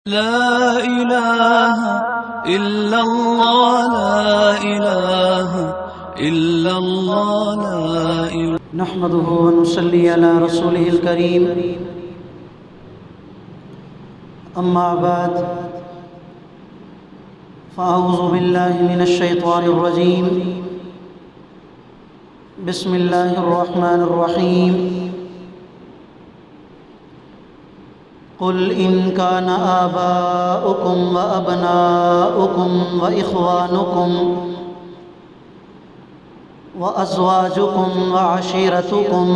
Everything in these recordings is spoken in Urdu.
لا إله إلا الله لا إله إلا الله لا إله. نحمده ونصلي على رسوله الكريم. أما بعد فأعوذ بالله من الشيطان الرجيم. بسم الله الرحمن الرحيم. قل إن كان آباؤكم وأبناؤكم وإخوانكم وأزواجكم وعشيرتكم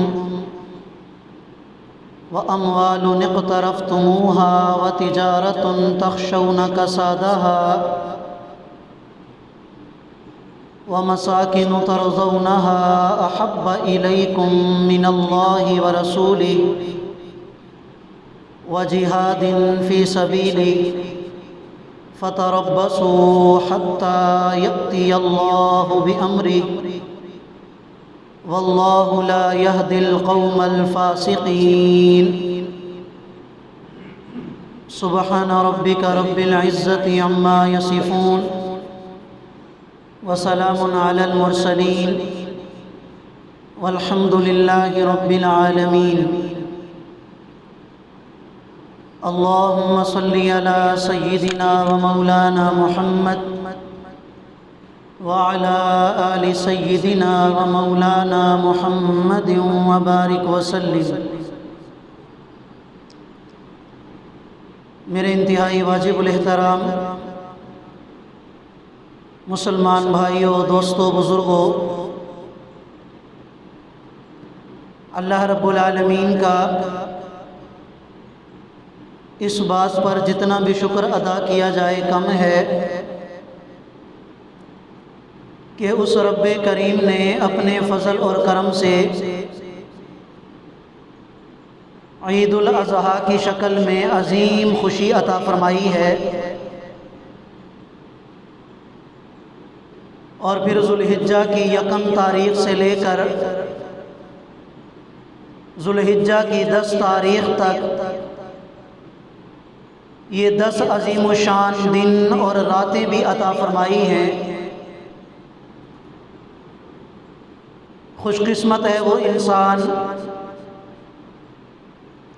وأموال اقترفتموها وتجارة تخشون كسادها ومساكن ترضونها أحب إليكم من الله ورسوله وجهاد في سبيله فتربصوا حتى يأتي الله بأمره والله لا يهدي القوم الفاسقين. سبحان ربك رب العزة عما يصفون وسلام على المرسلين والحمد لله رب العالمين. اللهم صل على سيدنا ومولانا محمد وعلى آل سيدنا ومولانا محمد وبارك وسلم. میرے انتہائی واجب الاحترام مسلمان بھائیوں، دوستوں، بزرگوں، اللہ رب العالمین کا اس بات پر جتنا بھی شکر ادا کیا جائے کم ہے کہ اس رب کریم نے اپنے فضل اور کرم سے عید الاضحیٰ کی شکل میں عظیم خوشی عطا فرمائی ہے، اور پھر ذوالحجہ کی یکم تاریخ سے لے کر ذوالحجہ کی 10 تاریخ تک یہ 10 عظیم و شان دن اور راتیں بھی عطا فرمائی ہیں. خوش قسمت ہے وہ انسان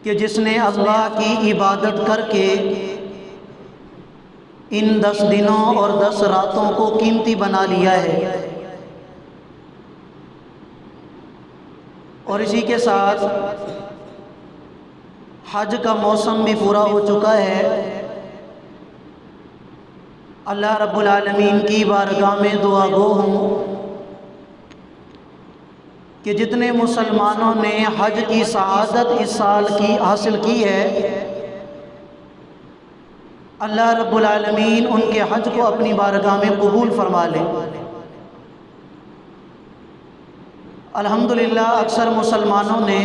کہ جس نے اللہ کی عبادت کر کے ان 10 دنوں اور 10 راتوں کو قیمتی بنا لیا ہے. اور اسی کے ساتھ حج کا موسم بھی پورا ہو چکا ہے. اللہ رب العالمین کی بارگاہ میں دعا گو ہوں کہ جتنے مسلمانوں نے حج کی سعادت اس سال کی حاصل کی ہے، اللہ رب العالمین ان کے حج کو اپنی بارگاہ میں قبول فرما لے. الحمدللہ اکثر مسلمانوں نے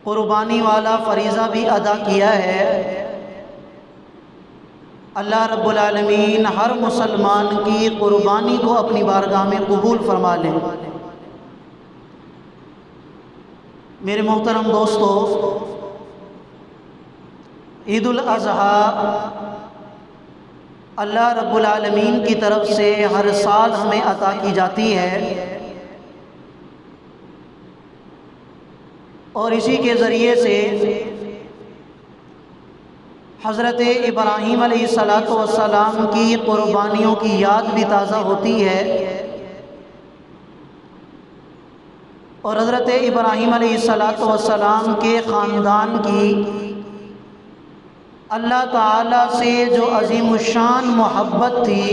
قربانی والا فریضہ بھی ادا کیا ہے. اللہ رب العالمین ہر مسلمان کی قربانی کو اپنی بارگاہ میں قبول فرما لے. میرے محترم دوستو، عید الاضحیٰ اللہ رب العالمین کی طرف سے ہر سال ہمیں عطا کی جاتی ہے، اور اسی کے ذریعے سے حضرت ابراہیم علیہ السلام کی قربانیوں کی یاد بھی تازہ ہوتی ہے، اور حضرت ابراہیم علیہ السلام کے خاندان کی اللہ تعالیٰ سے جو عظیم الشان محبت تھی،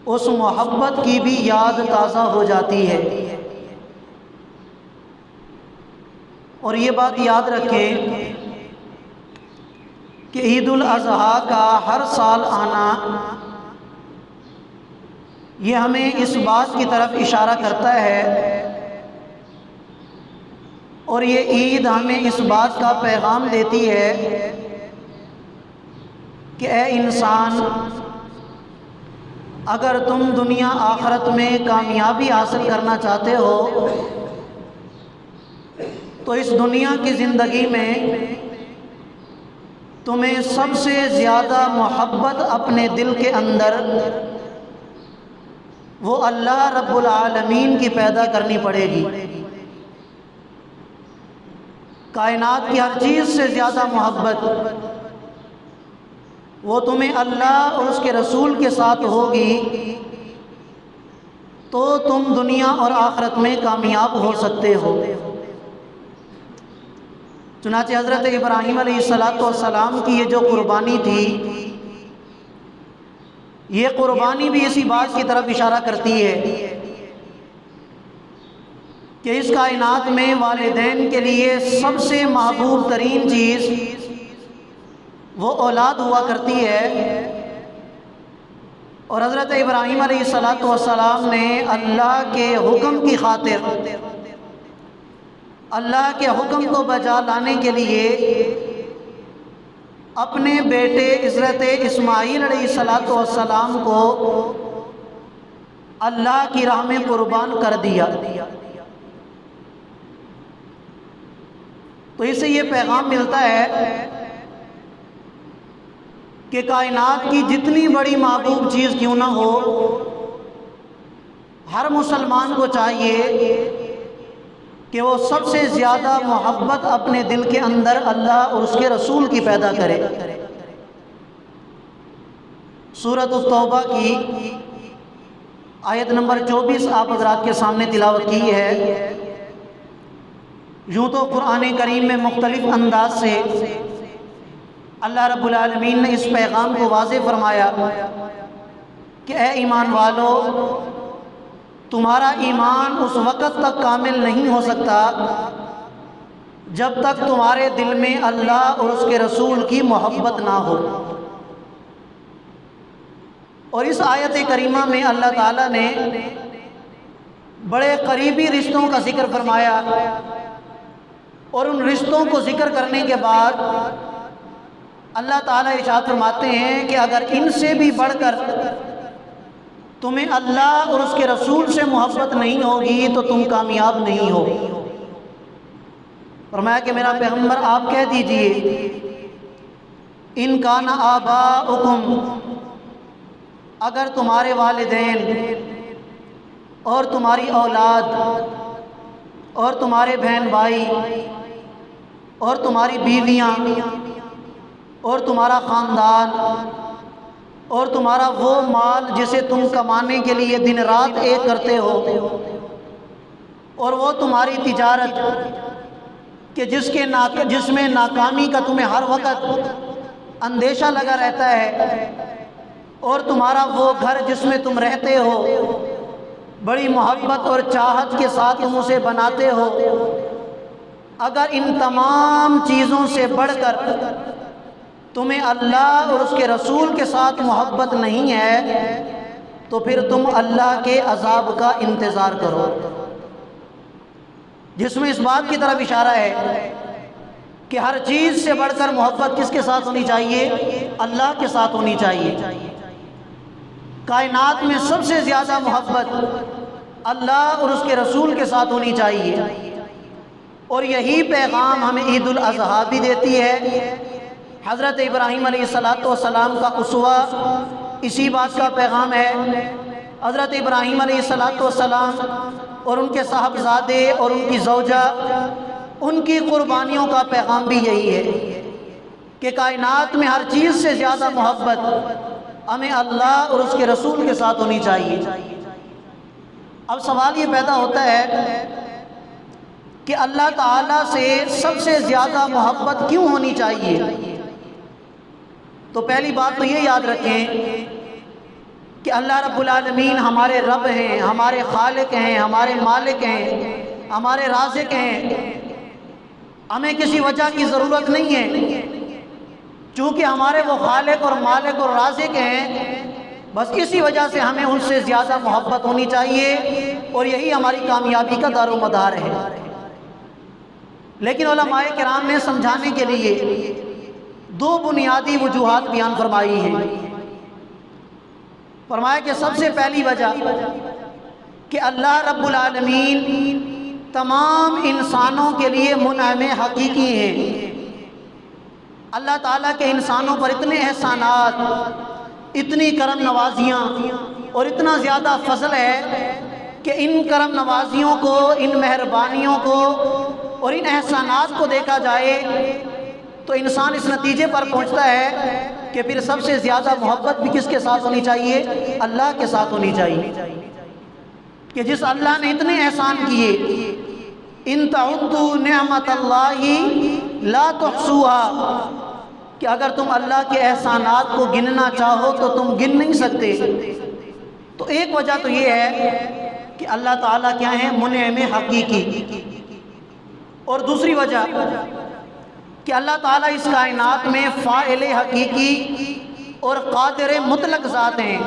اس محبت کی بھی یاد تازہ ہو جاتی ہے. اور یہ بات یاد رکھیں کہ عید الاضحیٰ کا ہر سال آنا یہ ہمیں اس بات کی طرف اشارہ کرتا ہے، اور یہ عید ہمیں اس بات کا پیغام دیتی ہے کہ اے انسان، اگر تم دنیا آخرت میں کامیابی حاصل کرنا چاہتے ہو تو اس دنیا کی زندگی میں تمہیں سب سے زیادہ محبت اپنے دل کے اندر وہ اللہ رب العالمین کی پیدا کرنی پڑے گی۔ کائنات کی ہر چیز سے زیادہ محبت وہ تمہیں اللہ اور اس کے رسول کے ساتھ ہوگی تو تم دنیا اور آخرت میں کامیاب ہو سکتے ہو۔ چنانچہ حضرت ابراہیم علیہ السلام کی یہ جو قربانی تھی، یہ قربانی بھی اسی بات کی طرف اشارہ کرتی ہے کہ اس کائنات میں والدین کے لیے سب سے محبوب ترین چیز وہ اولاد ہوا کرتی ہے، اور حضرت ابراہیم علیہ السلام نے اللہ کے حکم کی خاطر، اللہ کے حکم کو بجا لانے کے لیے اپنے بیٹے حضرت اسماعیل علیہ السلام کو اللہ کی راہ میں قربان کر دیا۔ تو اس سے یہ پیغام ملتا ہے کہ کائنات کی جتنی بڑی محبوب چیز کیوں نہ ہو، ہر مسلمان کو چاہیے کہ وہ سب سے زیادہ محبت اپنے دل کے اندر اللہ اور اس کے رسول کی پیدا کرے۔ سورۃ التوبہ کی آیت نمبر 24 آپ حضرات کے سامنے تلاوت کی ہے۔ یوں تو قرآن کریم میں مختلف انداز سے اللہ رب العالمین نے اس پیغام کو واضح فرمایا کہ اے ایمان والو، تمہارا ایمان اس وقت تک کامل نہیں ہو سکتا جب تک تمہارے دل میں اللہ اور اس کے رسول کی محبت نہ ہو۔ اور اس آیت کریمہ میں اللہ تعالیٰ نے بڑے قریبی رشتوں کا ذکر فرمایا، اور ان رشتوں کو ذکر کرنے کے بعد اللہ تعالیٰ ارشاد فرماتے ہیں کہ اگر ان سے بھی بڑھ کر تمہیں اللہ اور اس کے رسول سے محبت نہیں ہوگی تو تم کامیاب نہیں ہو۔ فرمایا کہ میرا پیغمبر آپ کہہ دیجئے ان کان آباؤکم، اگر تمہارے والدین اور تمہاری اولاد اور تمہارے بہن بھائی اور تمہاری بیویاں اور تمہارا خاندان اور تمہارا وہ مال جسے تم کمانے کے لیے دن رات ایک کرتے ہو، اور وہ تمہاری تجارت کہ جس میں ناکامی کا تمہیں ہر وقت اندیشہ لگا رہتا ہے، اور تمہارا وہ گھر جس میں تم رہتے ہو، بڑی محبت اور چاہت کے ساتھ تم اسے بناتے ہو، اگر ان تمام چیزوں سے بڑھ کر تمہیں اللہ اور اس کے رسول کے ساتھ محبت نہیں ہے تو پھر تم اللہ کے عذاب کا انتظار کرو، جس میں اس بات کی طرف اشارہ ہے کہ ہر چیز سے بڑھ کر محبت کس کے ساتھ ہونی چاہیے؟ اللہ کے ساتھ ہونی چاہیے۔ کائنات میں سب سے زیادہ محبت اللہ اور اس کے رسول کے ساتھ ہونی چاہیے، اور یہی پیغام ہمیں عید الاضحیٰ بھی دیتی ہے۔ حضرت ابراہیم علیہ السلام کا اسوہ اسی بات کا پیغام ہے۔ حضرت ابراہیم علیہ السلام اور ان کے صاحبزادے اور ان کی زوجہ، ان کی قربانیوں کا پیغام بھی یہی ہے کہ کائنات میں ہر چیز سے زیادہ محبت ہمیں اللہ اور اس کے رسول کے ساتھ ہونی چاہیے۔ اب سوال یہ پیدا ہوتا ہے کہ اللہ تعالیٰ سے سب سے زیادہ محبت کیوں ہونی چاہیے؟ تو پہلی بات تو یہ یاد رکھیں کہ اللہ رب العالمین ہمارے رب ہیں، ہمارے خالق ہیں، ہمارے مالک ہیں، ہمارے رازق ہیں۔ ہمیں کسی وجہ کی ضرورت نہیں ہے، چونکہ ہمارے وہ خالق اور مالک اور رازق ہیں، بس اسی وجہ سے ہمیں ان سے زیادہ محبت ہونی چاہیے، اور یہی ہماری کامیابی کا دار و مدار ہے۔ لیکن علماء کرام نے سمجھانے کے لیے دو بنیادی وجوہات بیان فرمائی ہیں۔ فرمایا کہ سب سے پہلی وجہ کہ اللہ رب العالمین تمام انسانوں کے لیے منعم حقیقی ہیں۔ اللہ تعالیٰ کے انسانوں پر اتنے احسانات، اتنی کرم نوازیاں اور اتنا زیادہ فضل ہے کہ ان کرم نوازیوں کو، ان مہربانیوں کو اور ان احسانات کو دیکھا جائے تو انسان اس نتیجے پر پہنچتا ہے کہ پھر سب سے زیادہ محبت بھی کس کے ساتھ ہونی چاہیے؟ اللہ کے ساتھ ہونی چاہیے، کہ جس اللہ نے اتنے احسان کیے، ان تعدوا نعمت اللہ لا تحصوها، کہ اگر تم اللہ کے احسانات کو گننا چاہو تو تم گن نہیں سکتے۔ تو ایک وجہ تو یہ ہے کہ اللہ تعالیٰ کیا ہیں؟ منعم حقیقی۔ اور دوسری وجہ کہ اللہ تعالیٰ اس کائنات میں فاعل حقیقی اور قادر مطلق ذات ہیں۔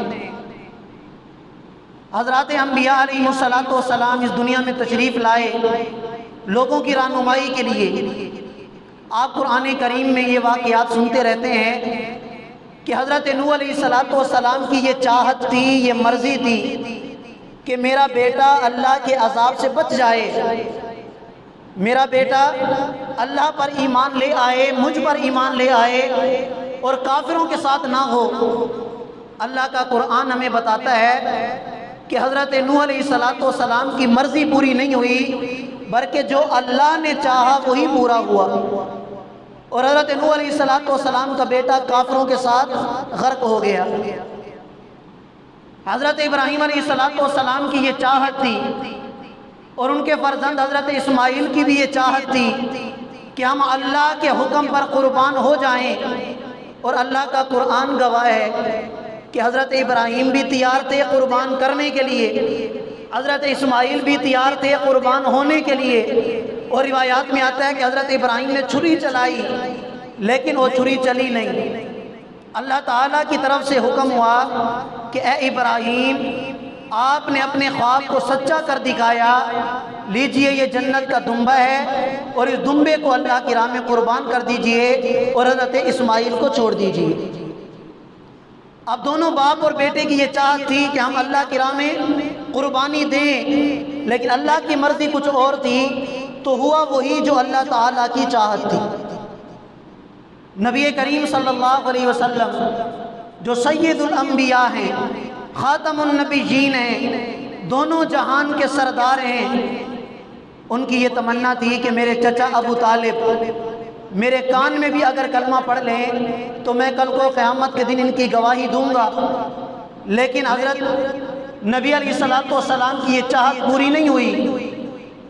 حضرات انبیاء علیہ السلام اس دنیا میں تشریف لائے لوگوں کی رہنمائی کے لیے۔ آپ قرآن کریم میں یہ واقعات سنتے رہتے ہیں کہ حضرت نوح علیہ السلام کی یہ چاہت تھی، یہ مرضی تھی کہ میرا بیٹا اللہ کے عذاب سے بچ جائے، میرا بیٹا اللہ پر ایمان لے آئے، مجھ پر ایمان لے آئے اور کافروں کے ساتھ نہ ہو۔ اللہ کا قرآن ہمیں بتاتا ہے کہ حضرت نوح علیہ السلام کی مرضی پوری نہیں ہوئی، بلکہ جو اللہ نے چاہا وہی پورا ہوا، اور حضرت نوح علیہ السلام کا بیٹا کافروں کے ساتھ غرق ہو گیا۔ حضرت ابراہیم علیہ السلام کی یہ چاہت تھی، اور ان کے فرزند حضرت اسماعیل کی بھی یہ چاہت تھی کہ ہم اللہ کے حکم پر قربان ہو جائیں، اور اللہ کا قرآن گواہ ہے کہ حضرت ابراہیم بھی تیار تھے قربان کرنے کے لیے، حضرت اسماعیل بھی تیار تھے قربان ہونے کے لیے۔ اور روایات میں آتا ہے کہ حضرت ابراہیم نے چھری چلائی لیکن وہ چھری چلی نہیں۔ اللہ تعالیٰ کی طرف سے حکم ہوا کہ اے ابراہیم، آپ نے اپنے خواب کو سچا کر دکھایا، لیجئے یہ جنت کا دمبا ہے اور اس دمبے کو اللہ کی راہ میں قربان کر دیجئے اور حضرت اسماعیل کو چھوڑ دیجئے۔ اب دونوں باپ اور بیٹے کی یہ چاہت تھی کہ ہم اللہ کی راہ میں قربانی دیں، لیکن اللہ کی مرضی کچھ اور تھی، تو ہوا وہی جو اللہ تعالیٰ کی چاہت تھی۔ نبی کریم صلی اللہ علیہ وسلم جو سید الانبیاء ہیں، خاتم النبیین ہیں، دونوں جہان کے سردار ہیں، ان کی یہ تمنا تھی کہ میرے چچا ابو طالب میرے کان میں بھی اگر کلمہ پڑھ لیں تو میں کل کو قیامت کے دن ان کی گواہی دوں گا۔ لیکن حضرت نبی علیہ السلام کی یہ چاہت پوری نہیں ہوئی،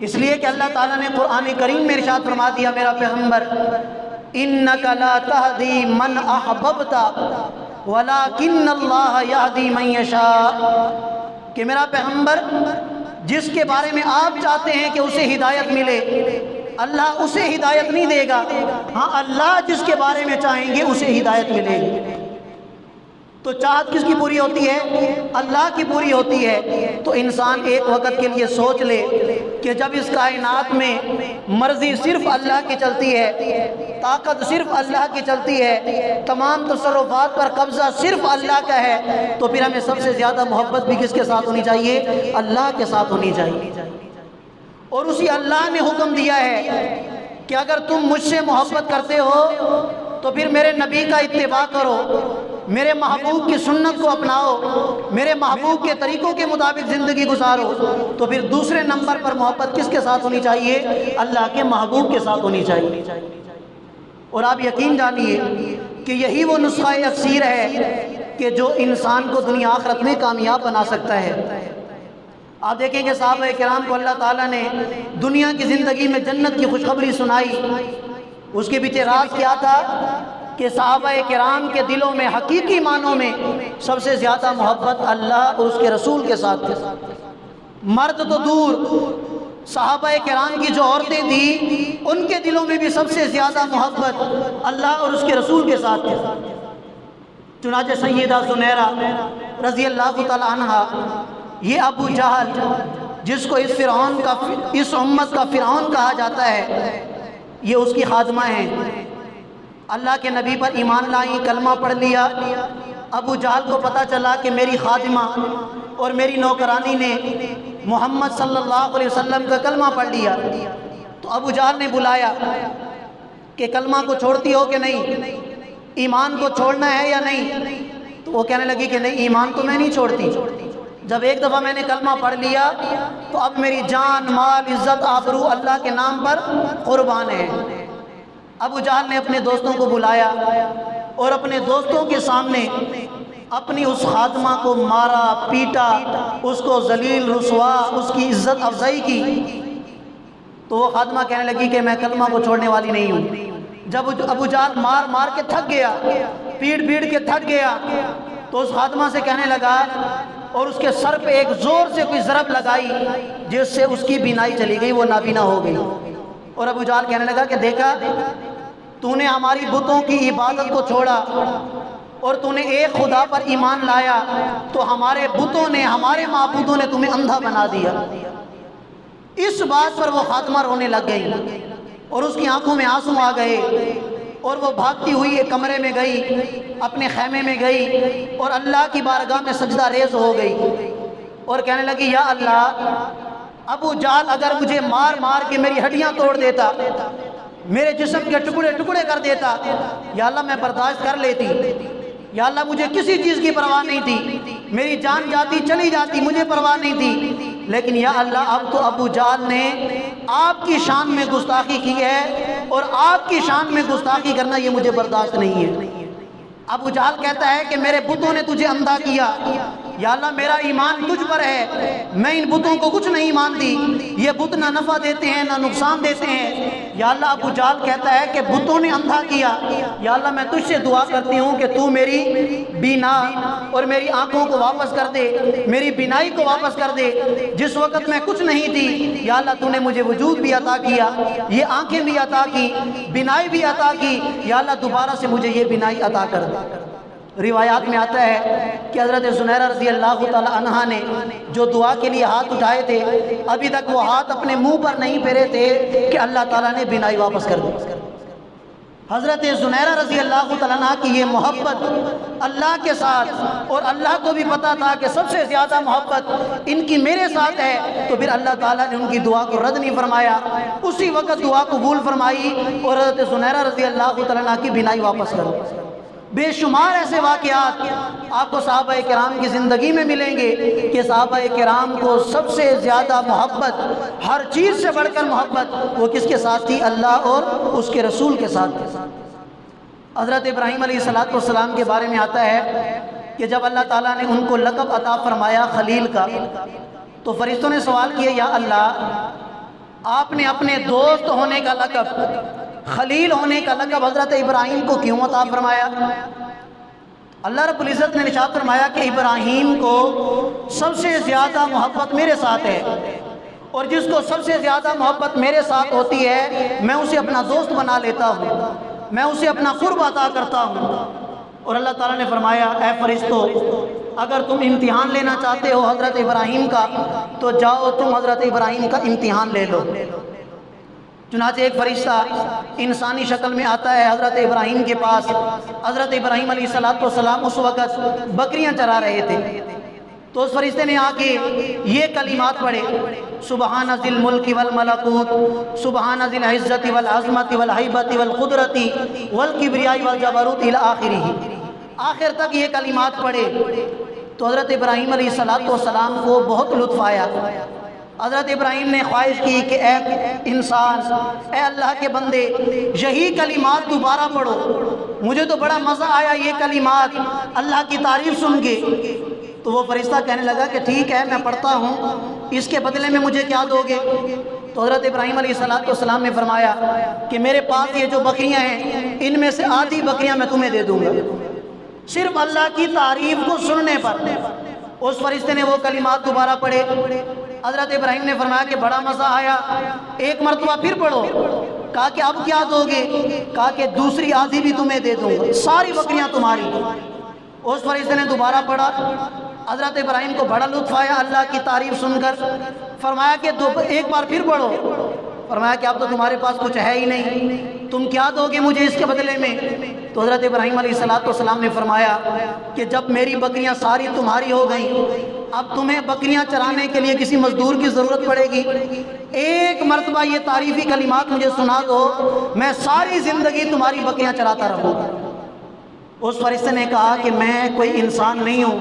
اس لیے کہ اللہ تعالیٰ نے قرآن کریم میں ارشاد فرما دیا، میرا پیغمبر اِنَّكَ لَا تَهْدِي مَنْ أَحْبَبْتَ وَلَكِنَّ اللَّهَ يَهْدِي مَنْ يَشَاءُ، کہ میرا پیغمبر جس کے بارے میں آپ چاہتے ہیں کہ اسے ہدایت ملے، اللہ اسے ہدایت نہیں دے گا، ہاں اللہ جس کے بارے میں چاہیں گے اسے ہدایت ملے گی۔ تو چاہت کس کی پوری ہوتی ہے؟ اللہ کی پوری ہوتی ہے۔ تو انسان ایک وقت کے لیے سوچ لے کہ جب اس کائنات میں مرضی صرف اللہ کی چلتی ہے، طاقت صرف اللہ کی چلتی ہے، تمام تصرفات پر قبضہ صرف اللہ کا ہے، تو پھر ہمیں سب سے زیادہ محبت بھی کس کے ساتھ ہونی چاہیے؟ اللہ کے ساتھ ہونی چاہیے۔ اور اسی اللہ نے حکم دیا ہے کہ اگر تم مجھ سے محبت کرتے ہو تو پھر میرے نبی کا اتباع کرو، میرے محبوب کی سنت کو اپناؤ، میرے محبوب کے طریقوں کے مطابق زندگی گزارو۔ تو پھر دوسرے نمبر پر محبت کس کے ساتھ ہونی چاہیے؟ اللہ کے محبوب کے ساتھ ہونی چاہیے۔ اور آپ یقین جانیے کہ یہی وہ نسخہ اکسیر ہے کہ جو انسان کو دنیا آخرت میں کامیاب بنا سکتا ہے۔ آپ دیکھیں کہ صحابہ کرام کو اللہ تعالیٰ نے دنیا کی زندگی میں جنت کی خوشخبری سنائی، اس کے پیچھے راز کیا تھا کہ صحابہ کرام کے دلوں میں حقیقی معنوں میں سب سے زیادہ محبت اللہ اور اس کے رسول کے ساتھ تھی۔ مرد تو دور، صحابہ کرام کی جو عورتیں تھیں ان کے دلوں میں بھی سب سے زیادہ محبت اللہ اور اس کے رسول کے ساتھ تھی۔ چنانچہ سیدہ زنیرہ رضی اللہ تعالی عنہا، یہ ابو جہل جس کو اس امت کا فرعون کہا جاتا ہے، یہ اس کی خادمہ ہیں۔ اللہ کے نبی پر ایمان لائیں، کلمہ پڑھ لیا۔ ابو جہل کو پتہ چلا کہ میری خادمہ اور میری نوکرانی نے محمد صلی اللہ علیہ وسلم کا کلمہ پڑھ لیا تو ابو جہل نے بلایا کہ کلمہ کو چھوڑتی ہو کہ نہیں، ایمان کو چھوڑنا ہے یا نہیں؟ تو وہ کہنے لگی کہ نہیں، ایمان تو میں نہیں چھوڑتی، جب ایک دفعہ میں نے کلمہ پڑھ لیا تو اب میری جان، مال، عزت، آبرو اللہ کے نام پر قربان ہے۔ ابو جہل نے اپنے دوستوں کو بلایا اور اپنے دوستوں کے سامنے اپنی اس خادمہ کو مارا، پیٹا، اس کو ذلیل رسوا، اس کی عزت افزائی کی۔ تو وہ خادمہ کہنے لگی کہ میں کلمہ کو چھوڑنے والی نہیں ہوں۔ جب ابو جہل مار مار کے تھک گیا، پیٹ پیٹ کے تھک گیا، تو اس خادمہ سے کہنے لگا اور اس کے سر پہ ایک زور سے کوئی ضرب لگائی جس سے اس کی بینائی چلی گئی، وہ نابینا ہو گئی۔ اور ابو جہل کہنے لگا کہ دیکھا، تو نے ہماری بتوں کی عبادت کو چھوڑا اور تو نے ایک خدا پر ایمان لایا تو ہمارے بتوں نے، ہمارے معبودوں نے تمہیں اندھا بنا دیا۔ اس بات پر وہ خاتمہ رونے لگ گئی اور اس کی آنکھوں میں آنسو آ گئے اور وہ بھاگتی ہوئی ایک کمرے میں گئی، اپنے خیمے میں گئی اور اللہ کی بارگاہ میں سجدہ ریز ہو گئی اور کہنے لگی یا اللہ، ابو جہل اگر مجھے مار مار کے میری ہڈیاں توڑ دیتا، میرے جسم کے ٹکڑے ٹکڑے کر دیتا، یا اللہ میں برداشت کر لیتی، یا اللہ مجھے کسی چیز کی پرواہ نہیں تھی، میری جان جاتی چلی جاتی، مجھے پرواہ نہیں تھی، لیکن یا اللہ اب تو ابو جہل نے آپ کی شان میں گستاخی کی ہے اور آپ کی شان میں گستاخی کرنا یہ مجھے برداشت نہیں ہے۔ ابو جہل کہتا ہے کہ میرے بتوں نے تجھے اندھا کیا، یا اللہ میرا ایمان تجھ پر ہے، میں ان بتوں کو کچھ نہیں مانتی، یہ بت نہ نفع دیتے ہیں نہ نقصان دیتے ہیں۔ یا اللہ ابو جہل کہتا ہے کہ بتوں نے اندھا کیا، یا اللہ میں تجھ سے دعا کرتی ہوں کہ تو میری بینا اور میری آنکھوں کو واپس کر دے، میری بینائی کو واپس کر دے۔ جس وقت میں کچھ نہیں تھی یا اللہ تو نے مجھے وجود بھی عطا کیا، یہ آنکھیں بھی عطا کی، بینائی بھی عطا کی، یا اللہ دوبارہ سے مجھے یہ بینائی عطا کر دے۔ روایات میں آتا ہے کہ حضرت زنیرہ رضی اللہ تعالی عنہا نے جو دعا کے لیے ہاتھ اٹھائے تھے، ابھی تک وہ ہاتھ اپنے منہ پر نہیں پھیرے تھے کہ اللہ تعالیٰ نے بینائی واپس کر دی۔ حضرت زنیرہ رضی اللہ تعالیٰ عنہ کی یہ محبت اللہ کے ساتھ، اور اللہ کو بھی پتا تھا کہ سب سے زیادہ محبت ان کی میرے ساتھ ہے، تو پھر اللہ تعالیٰ نے ان کی دعا کو رد نہیں فرمایا، اسی وقت دعا قبول فرمائی اور حضرت زنیرہ رضی اللہ تعالیٰ عنہ کی بینائی واپس کر دی۔ بے شمار ایسے واقعات آپ کو صحابہ کرام کی زندگی میں ملیں گے کہ صحابہ کرام کو سب سے زیادہ محبت، ہر چیز سے بڑھ کر محبت وہ کس کے ساتھ تھی؟ اللہ اور اس کے رسول کے ساتھ تھی۔ حضرت ابراہیم علیہ السلام کے بارے میں آتا ہے کہ جب اللہ تعالیٰ نے ان کو لقب عطا فرمایا خلیل کا، تو فرشتوں نے سوال کیا یا اللہ، آپ نے اپنے دوست ہونے کا لقب، خلیل ہونے کا لقب حضرت ابراہیم کو کیوں عطا فرمایا؟ اللہ رب العزت نے ارشاد فرمایا کہ ابراہیم کو سب سے زیادہ محبت میرے ساتھ ہے، اور جس کو سب سے زیادہ محبت میرے ساتھ ہوتی ہے میں اسے اپنا دوست بنا لیتا ہوں، میں اسے اپنا قرب عطا کرتا ہوں۔ اور اللہ تعالیٰ نے فرمایا اے فرشتو، اگر تم امتحان لینا چاہتے ہو حضرت ابراہیم کا تو جاؤ تم حضرت ابراہیم کا امتحان لے لو۔ چنانچہ ایک فرشتہ انسانی شکل میں آتا ہے حضرت ابراہیم کے پاس۔ حضرت ابراہیم علیہ السلام اس وقت بکریاں چرا رہے تھے، تو اس فرشتے نے آ کے یہ کلمات پڑھے، سبحان ذی الملک والملکوت، سبحان ذی العزت والعظمت والہیبت والقدرت والکبریاء والجبروت الی آخرہ، آخر تک یہ کلمات پڑھے۔ تو حضرت ابراہیم علیہ السلام کو بہت لطف آیا۔ حضرت ابراہیم نے خواہش کی کہ اے انسان، اے اللہ کے بندے، یہی کلمات دوبارہ پڑھو، مجھے تو بڑا مزہ آیا یہ کلمات اللہ کی تعریف سن کے۔ تو وہ فرشتہ کہنے لگا کہ ٹھیک ہے میں پڑھتا ہوں، اس کے بدلے میں مجھے کیا دو گے؟ تو حضرت ابراہیم علیہ السلام نے فرمایا کہ میرے پاس یہ جو بکریاں ہیں ان میں سے آدھی بکریاں میں تمہیں دے دوں گا، صرف اللہ کی تعریف کو سننے پر۔ اس فرشتے نے وہ کلمات دوبارہ پڑھے۔ حضرت ابراہیم نے فرمایا کہ بڑا مزہ آیا، ایک مرتبہ پھر پڑھو۔ کہا کہ اب کیا دو گے؟ کہا کہ دوسری آدھی بھی تمہیں دے دوں گا، ساری بکریاں تمہاری۔ اس فرشتے نے دوبارہ پڑھا۔ حضرت ابراہیم کو بڑا لطف آیا اللہ کی تعریف سن کر، فرمایا کہ ایک بار پھر پڑھو۔ فرمایا کہ اب تو تمہارے پاس کچھ ہے ہی نہیں، تم کیا دو گے مجھے اس کے بدلے میں؟ تو حضرت ابراہیم علیہ السلام نے فرمایا کہ جب میری بکریاں ساری تمہاری ہو گئیں اب تمہیں بکریاں چرانے کے لیے کسی مزدور کی ضرورت پڑے گی، ایک مرتبہ یہ تعریفی کلمات مجھے سنا دو، میں ساری زندگی تمہاری بکریاں چراتا رہوں گا۔ اس فرشتے نے کہا کہ میں کوئی انسان نہیں ہوں،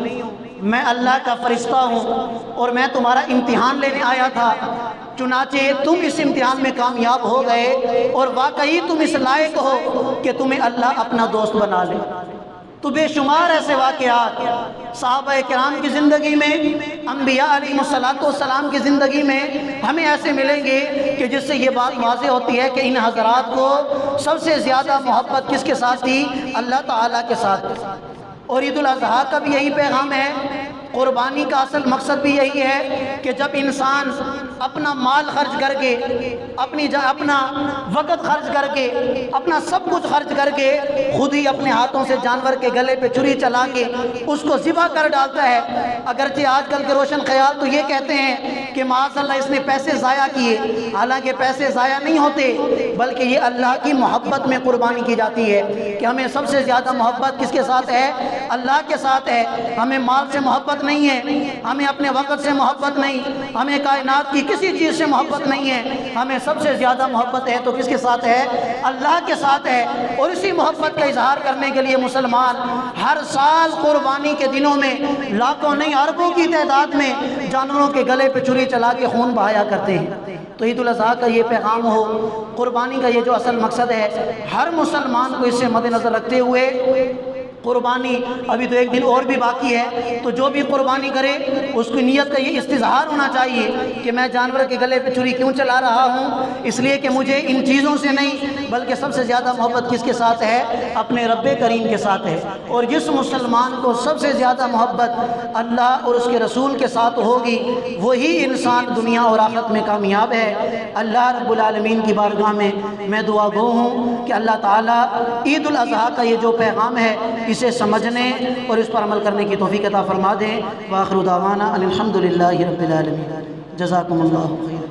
میں اللہ کا فرشتہ ہوں اور میں تمہارا امتحان لینے آیا تھا، چنانچہ تم اس امتحان میں کامیاب ہو گئے اور واقعی تم اس لائق ہو کہ تمہیں اللہ اپنا دوست بنا لے۔ تو بے شمار ایسے واقعات صحابہ کرام کی زندگی میں، انبیاء علیہ السلام کی زندگی میں ہمیں ایسے ملیں گے کہ جس سے یہ بات واضح ہوتی ہے کہ ان حضرات کو سب سے زیادہ محبت کس کے ساتھ تھی؟ اللہ تعالیٰ کے ساتھ۔ اور عید الاضحیٰ کا بھی یہی پیغام ہے، قربانی کا اصل مقصد بھی یہی ہے کہ جب انسان اپنا مال خرچ کر کے، اپنا وقت خرچ کر کے، اپنا سب کچھ خرچ کر کے خود ہی اپنے ہاتھوں سے جانور کے گلے پہ چھری چلا کے اس کو ذبح کر ڈالتا ہے، اگرچہ آج کل کے روشن خیال تو یہ کہتے ہیں کہ معاذ اللہ اس نے پیسے ضائع کیے، حالانکہ پیسے ضائع نہیں ہوتے بلکہ یہ اللہ کی محبت میں قربانی کی جاتی ہے کہ ہمیں سب سے زیادہ محبت کس کے ساتھ ہے؟ اللہ کے ساتھ ہے۔ ہمیں مال سے محبت نہیں ہے، ہمیں اپنے وقت سے محبت نہیں، ہمیں کائنات کی کسی چیز سے محبت نہیں ہے، ہمیں سب سے زیادہ محبت ہے تو کس کے ساتھ ہے؟ اللہ کے ساتھ ہے۔ اور اسی محبت کا اظہار کرنے کے لیے مسلمان ہر سال قربانی کے دنوں میں لاکھوں نہیں اربوں کی تعداد میں جانوروں کے گلے پہ چھری چلا کے خون بہایا کرتے ہیں۔ تو عید الاضحیٰ کا یہ پیغام ہو، قربانی کا یہ جو اصل مقصد ہے، ہر مسلمان کو اس سے مد نظر رکھتے ہوئے قربانی، ابھی تو ایک دن اور بھی باقی ہے، تو جو بھی قربانی کرے اس کی نیت کا یہ استظہار ہونا چاہیے کہ میں جانور کے گلے پہ چھری کیوں چلا رہا ہوں؟ اس لیے کہ مجھے ان چیزوں سے نہیں بلکہ سب سے زیادہ محبت کس کے ساتھ ہے؟ اپنے رب کریم کے ساتھ ہے۔ اور جس مسلمان کو سب سے زیادہ محبت اللہ اور اس کے رسول کے ساتھ ہوگی وہی انسان دنیا اور آخرت میں کامیاب ہے۔ اللہ رب العالمین کی بارگاہ میں میں دعا گو ہوں کہ اللہ تعالیٰ عید الاضحیٰ کا یہ جو پیغام ہے اسے سمجھنے اور اس پر عمل کرنے کی توفیق عطا فرما دیں۔ وآخر دعوانا ان الحمد للہ رب العالمین۔ جزاکم اللہ خیر۔